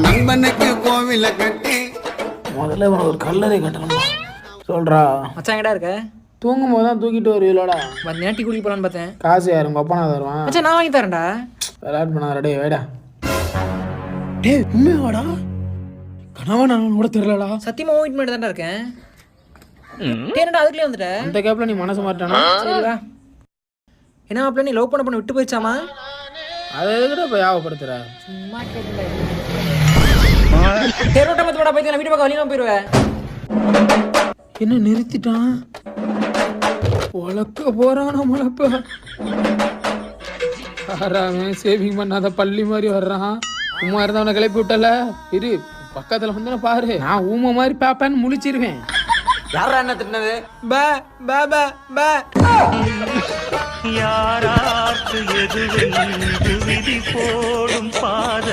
நண்பனுக்கு கோவில கட்டி முதல்ல இவனை ஒரு கல்லறை கட்டணுமா சொல்றா. மச்சான் எங்கடா இருக்க? தூங்கும் போது தான் தூக்கிட்டு வருவீங்களோடா. வந்தேன் டீ குடிக்க போலான்னு பார்த்தேன். காசு யாரு உங்க அப்பா நான் தருவான். மச்சான் நான் வாங்கி தரேன்டா. விளையாட் பண்ணாத டே வேடா. டேய் உண்மையாடா? கனவா நான் கூட தெரியலடா. சத்தியமா வெயிட் பண்ணிட்டு தான்டா இருக்கேன். என்னடா அதுக்குள்ளே வந்துட்ட? அந்த கேப்ல நீ மனசு மாட்டானா? சரிடா. என்ன மாப்பிள்ள நீ லவ் பண்ண விட்டு போயிச்சாமா? அதை எதுக்கிட்ட போய் யாவப்படுத்துற? சும்மா கேட்டேன்டா. தேரோட்ட மத்தோட போய் நான் வீட்டு பக்கம் வழியா போயிடுவேன். என்ன நிறுத்திட்டான்? உழக்க போறான் முழப்ப. அவன் சேவிங் பண்ணாத பள்ளி மாதிரி வர்றான். உமா இருந்தவனை கிளப்பி விட்டல இரு பக்கத்துல வந்து பாரு. நான் ஊமை மாதிரி பாப்பேன்னு முழிச்சிருவேன். யாரா என்ன திட்டினது? பே பே பே பே. யாரார்க்கு எது விதி போடும் பாத